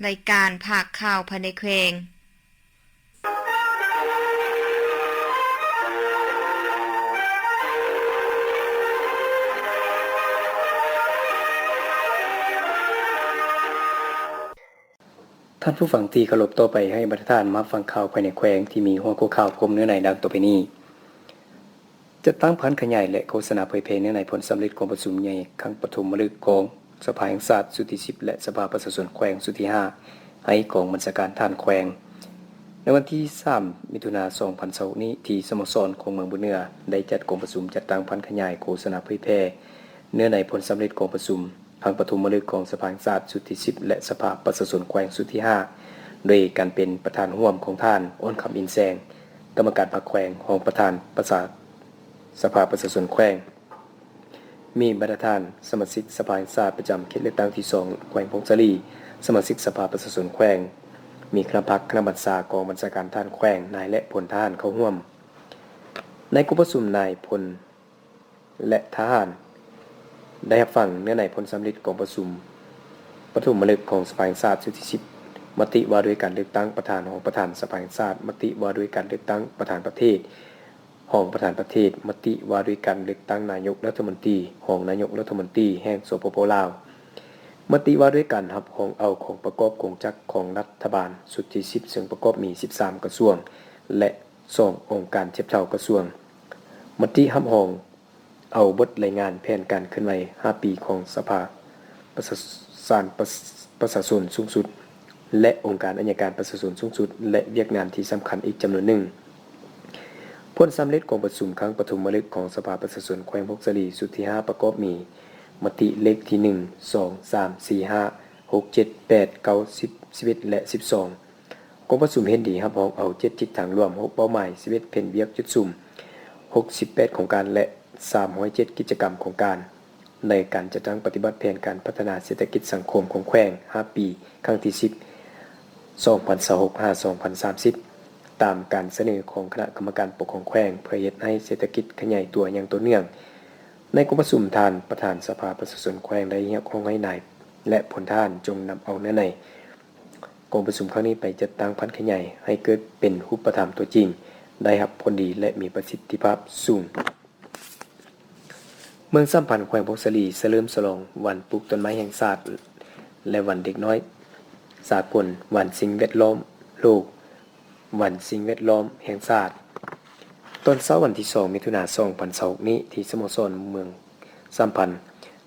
รายการภาคข่าวภายในแขวงท่านผู้ฟังที่เคารพต่อไปให้บรรทานมาฟังข่าวภายในแขวงที่มีหัวข้อข่าวคมเนื้อในดังต่อไปนี้จะตั้งพันขยายและโฆษณาเผยแพร่เนื้อในผลสำเร็จของประชุมใหญ่ครั้งปฐมฤกษ์ของสภาแห่งชาติสุดที่10และสภาประชาชนแขวงสุดที่5ให้กองบัญชาการทหารแขวงในวันที่3มิถุนายน2020นี้ที่สโมสรของเมืองบุญเหนือได้จัดกองประชุมจัดตั้งพันขยายโฆษณาเผยแพร่เนื้อในผลสำเร็จของประชุมครั้งปฐมฤกษ์ของสภาแห่งชาติสุดที่10และสภาประชาชนแขวงสุดที่5โดยการเป็นประธานร่วมของท่านอ้นคำอินแซงกรรมการพรรคแขวงของประธานประสาสภาประชาชนแขวงมีบรรดาท่านสมาชิกสภาแห่งชาติประจำเขตเลือกตั้งที่2แขวงพงศาลีสมาชิกสภาประชาชนแขวงมีคณะพรรคคณะบัญชากองบัญชาการทหารแขวงนายและพลทหารเข้าร่วมในการประชุมนายพลและทหารได้รับฟังเนื้อในผลสำเร็จของประชุมปฐมฤกษ์ของสภาแห่งชาติสุดที่10มติว่าด้วยการเลือกตั้งประธานของประธานสภาแห่งชาติมติว่าด้วยการเลือกตั้งประธานประเทศห้องประธานประเทศมติว่าด้วยการเลือกตั้งนายกรัฐมนตรีห้องนายกรัฐมนตรีแห่งสปป.ลาวมติว่าด้วยการรับของเอาของประกอบกงจักรของรัฐบาลสุดที่10ซึ่งประกอบมี13กระทรวงและ2องค์การเทียบเท่ากระทรวงมติรับของเอาบทรายงานแผนการเคลื่อนไหว5ปีของสภาประชาชนสูงสุดและองค์การอัยการประชาชนสูงสุดและเวียกงานที่สำคัญอีกจำนวนหนึ่งผลสำเร็จของประชุมครั้งปฐมฤกษ์ของสภาประชาชนแขวงพงศาลีสุดที่5ประกอบมีมติเลขที่1 2 3 4 5 6 7 8 9 10 11และ12กองประชุมเห็นดีรับรองเอา7ทิศทางร่วม6เป้าหมาย11แผ่นเวียกจุดซุ่ม68โครงการและ307กิจกรรมโครงการในการจัดตั้งปฏิบัติแผนการพัฒนาเศรษฐกิจสังคมของแขวง5ปีครั้งที่10 2026-2030 ตามการเสนอของคณะกรรมการปกครองแขวงเพื่อเฮ็ดให้เศรษฐกิจขยายตัวอย่างต่อเนื่องในการประชุมทานประธานสภาประชาชนแขวงได้เรียกร้องให้นายและผลทานจงนำเอาเนื้อในกองประชุมครั้งนี้ไปจัดตั้งพันขยายให้เกิดเป็นรูปธรรมตัวจริงได้รับผลดีและมีประสิทธิภาพสูงเมืองสัมพันธ์แขวงพงศาลีเฉลิมฉลองวันปลูกต้นไม้แห่งชาติและวันเด็กน้อยสากลวันสิ่งแวดล้อมโลกวันสิ่งแวดล้อมแห่งชาติตอนเช้าวันที่2มิถุนายน2026นี้ที่สโมสรเมืองสัมพันธ์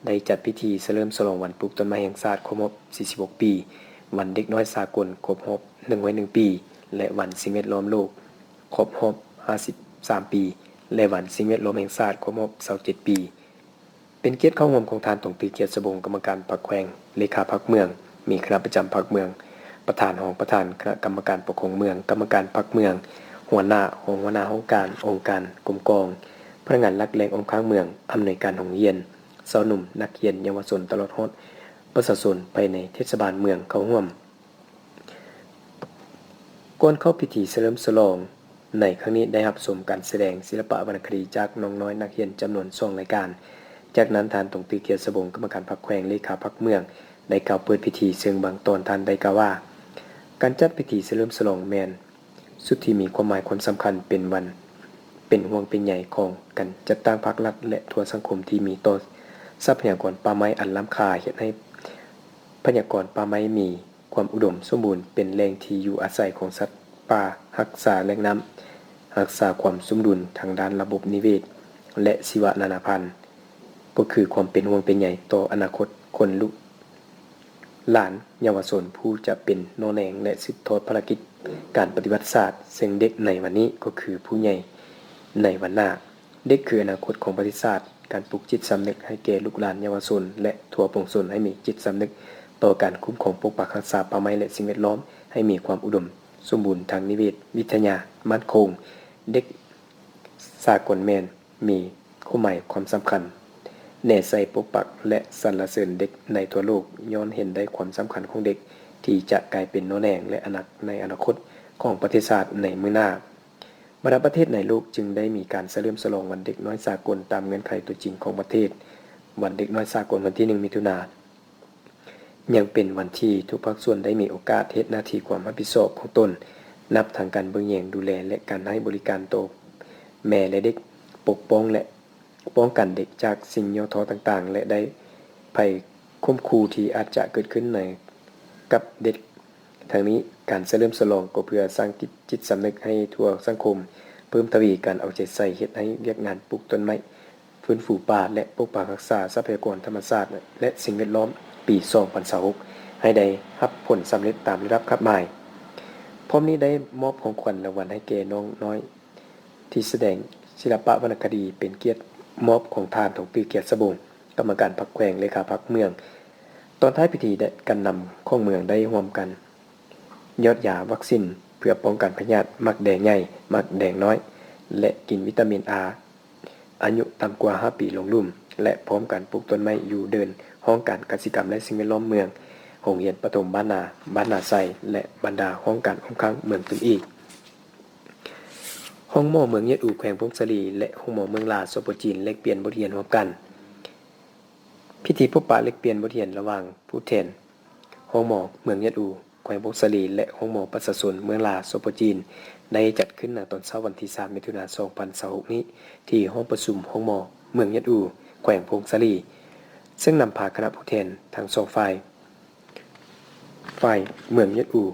ได้จัดพิธีเฉลิมฉลองวันปลูกต้นไม้แห่งชาติครบรอบ46ปีวันเด็กน้อยสากลครบรอบ101ปีและวันสิ่งแวดล้อมโลกครบรอบ53ปีและวันสิ่งแวดล้อมแห่งชาติครบรอบ27ปีเป็นเกียรติเข้าร่วมของทานตงตีเกียรติสบงกรรมการพรรคแขวงเลขาพรรคเมืองมีคณะประจำพรรคเมืองประธานห้องประธานคณะกรรมการปกครองเมืองกรรมการพรรคเมืองหัวหน้าห้องการองค์การกรมกองพนักงานรักแรงองค์ค้างเมืองอำนวยการโรงเรียนสาวหนุ่มนักเรียนเยาวชนตลอดฮอดประชาชนภายในเทศบาลเมืองเข้าร่วมก่อนเข้าพิธีเฉลิมฉลองในครั้งนี้ได้รับชมการแสดงศิลปะวรรณคดีจากน้องน้อยนักเรียนจำนวน2รายการจากนั้นทานตงตีเกียรติสบงกรรมการพรรคแขวงเลขาพรรคเมืองได้กล่าวเปิดพิธีซึ่งบางตอนท่านได้กล่าวว่าการจัดพิธีเฉลิมฉลองแมนสุดที่มีความหมายความสำคัญเป็นห่วงเป็นใหญ่ของการจัดตั้งพรรครัฐและทั่วสังคมที่มีต่อทรัพยากรป่าไม้อันล้ำค่าเฮ็ดให้ทรัพยากรป่าไม้มีความอุดมสมบูรณ์เป็นแหล่งที่อยู่อาศัยของสัตว์ป่ารักษาแหล่งน้ำรักษาความสมดุลทางด้านระบบนิเวศและชีวนานาพันธุ์ก็คือความเป็นห่วงเป็นใหญ่ต่ออนาคตคนลูกหลานเยาวชนผู้จะเป็นโนแนงและสืบทอดภารกิจการปฏิบัติศาสตร์ซึ่งเด็กในวันนี้ก็คือผู้ใหญ่ในวันหน้าเด็กคืออนาคตของประวัติศาสตร์การปลูกจิตสำนึกให้แก่ลูกหลานเยาวชนและทั่วปวงชนให้มีจิตสำนึกต่อการคุ้มครองปกปักรักษาป่าไม้และสิ่งแวดล้อมให้มีความอุดมสมบูรณ์ทางนิเวศวิทยามั่นคงเด็กสากลแมนมีความหมายความสำคัญแน่ใส่ปกปักและสรรเสริญเด็กในทั่วโลกย้อนเห็นได้ความสำคัญของเด็กที่จะกลายเป็นโนแนงและในอนาคตของประเทศชาติในมื้อหน้าบรรดาประเทศในโลกจึงได้มีการเฉลิมฉลองวันเด็กน้อยสากลตามเงื่อนไขตัวจริงของประเทศวันเด็กน้อยสากลวันที่1มิถุนายน ยังเป็นวันที่ทุกภาคส่วนได้มีโอกาสเฮ็ดหน้าที่ความรับผิดชอบของตนนับทางการเบิ่งแยงดูแลและการให้บริการโตแม่และเด็กปกป้องและป้องกันเด็กจากสิ่งย่อท้อต่างๆและได้ภัยข่มขู่ที่อาจจะเกิดขึ้นในกับเด็กทางนี้การเฉลิมฉลองก็เพื่อสร้างจิตสำนึกให้ทั่วสังคมเพิ่มทวีการเอาใจใส่เฮ็ดให้เวียกงานปลูกต้นไม้ฟื้นฟูป่าและปกปักรักษาทรัพยากรธรรมชาติและสิ่งแวดล้อมปี2026ให้ได้รับผลสำเร็จตามที่รับคาดหมายพร้อมนี้ได้มอบของขวัญรางวัลให้แก่น้องน้อยที่แสดงศิลปะวรรณคดีเป็นเกียรติมอบของทานถงปีเกียรติสบงกรรมการพรรคแขวงเลขาพรรคเมืองตอนท้ายพิธีได้การนำของเมืองได้ร่วมกันยอดยาวัคซีนเพื่อป้องกันพยาธิมักแดงใหญ่มักแดงน้อยและกินวิตามินอาอายุต่ำกว่า5ปีลงลุ่มและพร้อมกันปลูกต้นไม้อยู่เดินห้องการกสิกรรมและสิ่งแวดล้อมเมืองโรงเรียนประถมบ้านนาไซและบรรดาห้องการค้างเมืองอื่นอีกห้องหมอเมืองเยดอูแขวงพงศลีและห้องหมอเมืองลาสปจีนแลกเปลี่ยนบทเรียนร่วมกันพิธีพบปะแลกเปลี่ยนบทเรียนระหว่างผู้แทนห้องหมอเมืองเยดอูแขวงพงศลีและห้องหมอประชาชนเมืองลาสปจีนได้จัดขึ้นณตอนเช้าวันที่3มิถุนายน2026นี้ที่ห้องประชุมห้องหมอเมืองเยดอูแขวงพงศลีซึ่งนำพาคณะผู้แทนทั้ง2ฝ่ายเมืองเยดอู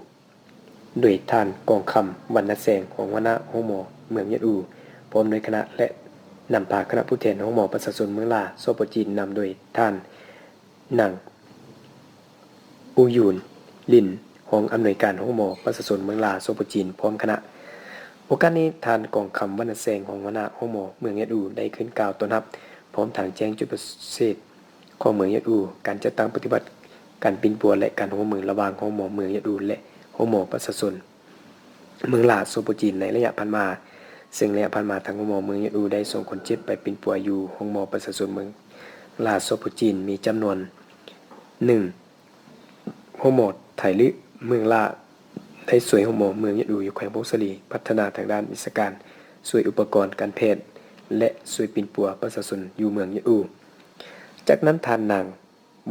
โดยท่านกองคำวรรณแสงของหัวหน้าห้องหมอเมืองเยดอูพร้อมโดยคณะและนำพาคณะผู้แทนห้องหมอประชาชนเมืองลาสปจีนนำโดยท่านนางอูยูนลินห้องอำนวยการห้องหมอประชาชนเมืองลาสปจีนพร้อมคณะโอกาสนี้ท่านกองคำวรรณแสงของหัวหน้าห้องหมอเมืองเยดอูได้ขึ้นกล่าวต้อนรับพร้อมทางแจ้งจุดประสงค์ของเมืองเยดอูการจัดตั้งปฏิบัติการปินปัวและการห้องเมืองระหว่างห้องหมอเมืองเยดอูและห้องหมอประชาชนเมืองลาสปจีนในระยะผ่านมาซึ่งระยะผ่านมาทางห้องหมอเมืองเยดอูได้ส่งคนเจ็บไปปินปัวอยู่ห้องหมอประชาชนเมืองลาสปจีนมีจำนวน1ห้องหมอไทยลึเมืองลาได้สวยห้องหมอเมืองเยดอูอยู่แขวงพงศลีพัฒนาทางด้านวิชาการสวยอุปกรณ์การแพทย์และสวยปินปัวประชาชนอยู่เมืองเยดอูจากนั้นทานนาง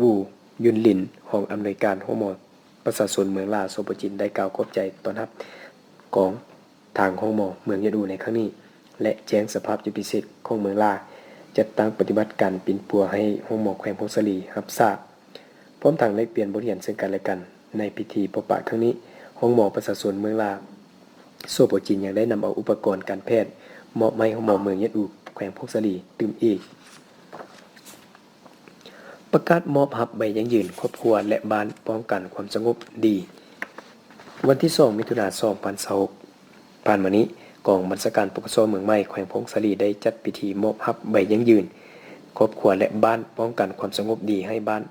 วูยุนลินห้องอำนวยการห้องหมอประชาชนเมืองลาสปจีนได้กล่าวขอบใจต้อนรับของทางห้องหมอเมืองเยดอูในครั้งนี้และแจ้งสภาพยุทธพิเศษของเมืองลาจัดตั้งปฏิบัติการปินปัวให้ห้องหมอแขวงพงศลีรับทราบพร้อมทางแลกเปลี่ยนบทเรียนซึ่งกันและกันในพิธีพบปะครั้งนี้ห้องหมอประชาชนเมืองลาสปจีนยังได้นำเอาอุปกรณ์การแพทย์มอบให้ห้องหมอเมืองเยดอูแขวงพงศลีตื่มอีกประกาศมอบรับใบยั่งยืนครอบครัวและบ้านป้องกันความสงบดีวันที่2มิถุนายน2026ผ่านมานี้กองบัญชาการปกครองเมืองใหม่แขวงพงศลีได้จัดพิธีมอบรับใบยั่งยืนครอบครัวและบ้านป้องกันความสงบดีให้บ้าน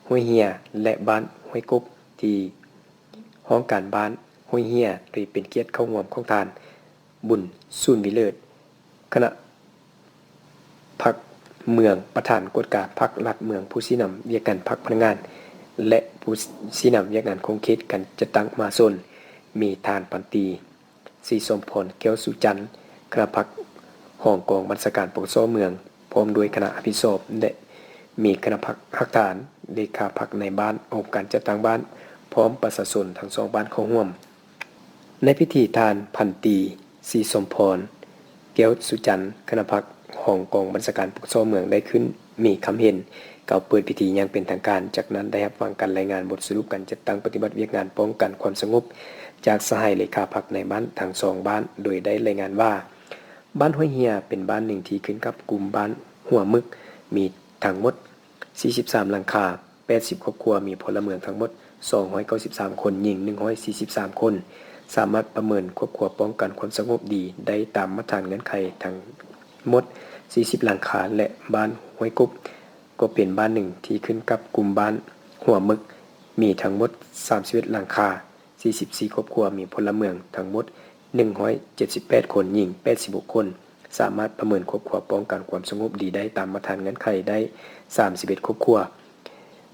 ห้วยเฮียและบ้านห้วยกบที่ห้องการบ้านห้วยเฮียโดยเป็นเกียรติเข้าร่วมของทานบุญสุนวิเลิศคณะพรรคเมืองประธานกฎการพรรครัฐเมืองผู้ชี้นำเวียกกันพรรคพนักงานและผู้ชี้นำเวียกงานคงเขตกันจะตั้งมาซนมีทานปันตีศรีสมพรแก้วสุจันทร์คณะพรรคห้องกองบัญชาการปกครองเมืองพร้อมด้วยคณะอภิสอบและมีคณะพรรคพักฐานเลขาพรรคในบ้านองค์การจัดตั้งบ้านพร้อมประชาชนทั้ง2บ้านเข้าร่วมในพิธีทานพันตีศรีสมพรแก้วสุจันทร์คณะพรรคห้องกองบัญชาการปกครองเมืองได้ขึ้นมีคำเห็นกล่าวเปิดพิธีอย่างเป็นทางการจากนั้นได้รับฟังการรายงานบทสรุปการจัดตั้งปฏิบัติเวียกงานป้องกันความสงบจากสหายเลขาพรรคในบ้านทั้ง2บ้านโดยได้รายงานว่าบ้านห้วยเฮียเป็นบ้านหนึ่งที่ขึ้นกับกลุ่มบ้านหัวมึกมีทั้งหมด43หลังคา80ครอบครัวมีพลเมืองทั้งหมด293คนหญิง143คนสามารถประเมินครอบครัวป้องกันความสงบดีได้ตามมาตรฐานเงื่อนไขทั้งหมด40หลังคาและบ้านห้วยกบก็เป็นบ้านหนึ่งที่ขึ้นกับกลุ่มบ้านหัวมึกมีทั้งหมด31หลังคา44ครอบครัวมีพลเมืองทั้งหมด178คนหญิง86คนสามารถประเมินครอบครัวป้องกันความสงบดีได้ตามมาตรฐานเงื่อนไขได้31ครอบครัว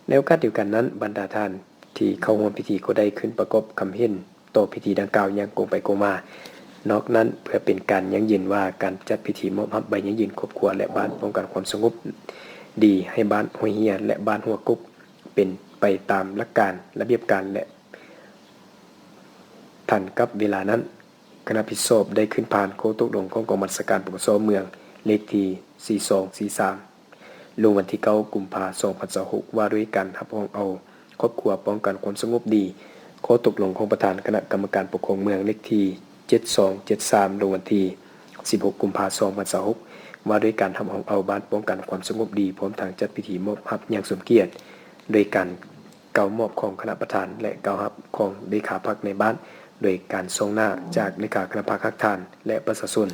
ในโอกาสเดียวกันนั้นบรรดาท่านที่เข้าร่วมพิธีก็ได้ขึ้นประกอบคำเห็นต่อพิธีดังกล่าวอย่างกงไปกงมานอกนั้นเพื่อเป็นการยั่งยืนว่าการจัดพิธีมอบรับใบยั่งยืนครอบครัวและบ้านป้องกันความสงบดีให้บ้านห้วยเฮียและบ้านหัวกุกเป็น ไปตามหลักการระเบียบการและทันกับเวลานั้นคณะผิดชอบได้ขึ้นผ่านโคตกลงของกองบัญชาการปกครองเมืองเลขที่4243ลงวันที่9กุมภาพันธ์2026ว่าด้วยการรับรองเอาครอบครัวป้องกันความสงบดีโคตกลงของประธานคณะกรรมการปกครองเมืองเลขที่7273ลงวันที่16กุมภาพันธ์2026ว่าด้วยการทำเอาบ้านป้องกันความสงบดีพร้อมทางจัดพิธีมอบรับอย่างสมเกียรติโดยการเก่ามอบของคณะประธานและเก่ารับของเลขาพรรคในบ้านโดยการทรงหน้าจากเลขาคณะพรรคทานและประชาชน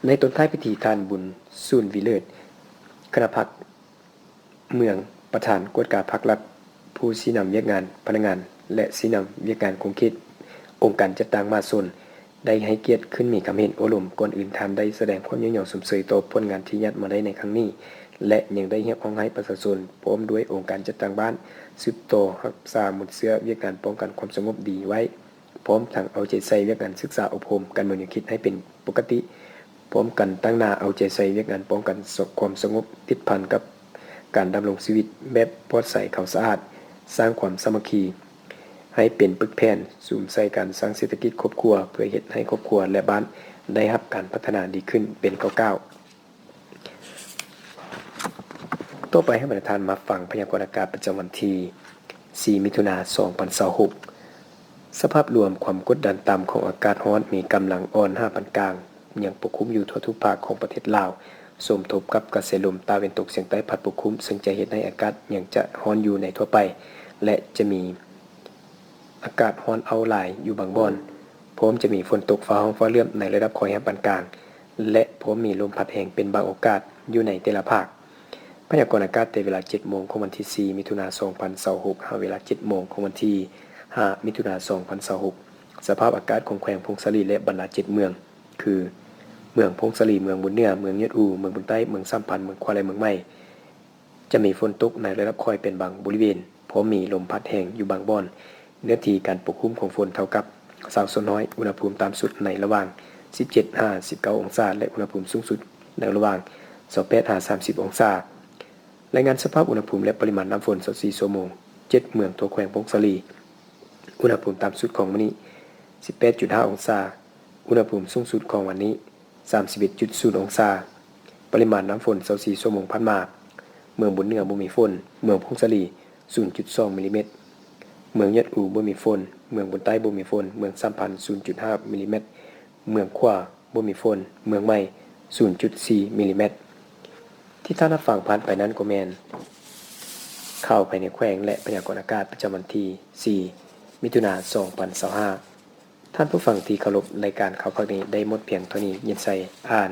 ในต้นท้ายพิธีทานบุญสุนวิเลิศคณะพรรคเมืองประธานกวดการพรรครัฐผู้ชี้นำเวียกงานพนักงานและชี้นำเวียกงานคงเขตองค์การจัดตั้งมาส่วนได้ให้เกียรติขึ้นมีคำเห็นโอลมก่อนอื่นทานได้แสดงความยิ่งใหญ่สมเสยต่อผลงานที่ยัดมาได้ในครั้งนี้และยังได้เรียกร้องให้ประชาชนพร้อมด้วยองค์การจัดตั้งบ้านสืบต่อรักษาหมุดเสื้อเวียกงานป้องกันความสงบดีไว้พร้อมทั้งเอาใจใส่เวียกงานศึกษาอบรมการเมืองคิดให้เป็นปกติพร้อมกันตั้งหน้าเอาใจใส่เวียกงานป้องกันความสงบติดพันกับการดำรงชีวิตแบบปลอดภัยเขาสะอาดสร้างความสามัคคีให้เป็นปึกแผ่นสู่ใส่การสร้างเศรษฐกิจครอบครัวเพื่อเฮ็ดให้ครอบครัวและบ้านได้รับการพัฒนาดีขึ้นเป็นก้าวๆต่อไปให้ประธานมาฟังพยากรณ์อากาศประจำวันที่4มิถุนายน2026สภาพรวมความกดดันต่ำของอากาศร้อนมีกำลังอ่อน5ปานกลางยังปกคลุมอยู่ทั่วทุกภาคของประเทศลาวสมทบกับกระแสลมตะวันตกเฉียงใต้พัดปกคลุมซึ่งจะเฮ็ดให้อากาศยังจะร้อนอยู่ในทั่วไปและจะมีอากาศร้อนเอาหลายอยู่บางบ่อนพร้อมจะมีฝนตกฟ้าร้องฟ้าเลื่อมในระดับค่อยแห้งปานกลางและพร้อมมีลมพัดแรงเป็นบางโอกาสอยู่ในแต่ละภาคพยากรณ์อากาศในเวลา 7 โมงของวันที่4มิถุนายน2026 เวลา 7 โมงของวันที่5มิถุนายน2026สภาพอากาศของแขวงพงศาลีและบรรดา7เมืองคือเมืองพงศาลีเมืองบุญเหนือเมืองยะอูเมืองบุญใต้เมืองสัมพันธ์เมืองควาไลเมืองใหม่จะมีฝนตกในระดับค่อยเป็นบางบริเวณพร้อมมีลมพัดแรงอยู่บางบ่อนเนื้อที่การปกคลุมของฝนเท่ากับสาวส่วนน้อยอุณหภูมิตามสุดในระหว่าง 17-19 องศาและอุณหภูมิสูงสุดในระหว่าง 28-30 องศารายงานสภาพอุณหภูมิและปริมาณน้ำฝน24ชั่วโมง7เมืองทั่วแขวงพงศาลีอุณหภูมิตามสุดของวันนี้ 18.5 องศาอุณหภูมิสูงสุดของวันนี้ 31.0 องศาปริมาณน้ำฝน24ชั่วโมงผ่านมาเมืองบุญเหนือบ่มีฝนเมืองพงศาลี 0.2 มิลลิเมตรเมืองยะอูบ่มีฝนเมืองบุญใต้บ่มีฝนเมืองสัมพันธ์ 0.5 มิลลิเมตรเมืองขวาบ่มีฝนเมืองใหม่ 0.4 มิลลิเมตรที่ท่านรับฟังผ่านไปนั้นก็แม่นข่าวภายในแขวงและพยากรณ์อากาศประจำวันที่4มิถุนายน2025ท่านผู้ฟังที่เคารพรายการข่าวภาคนี้ได้หมดเพียงเท่านี้ยินใส่อ่าน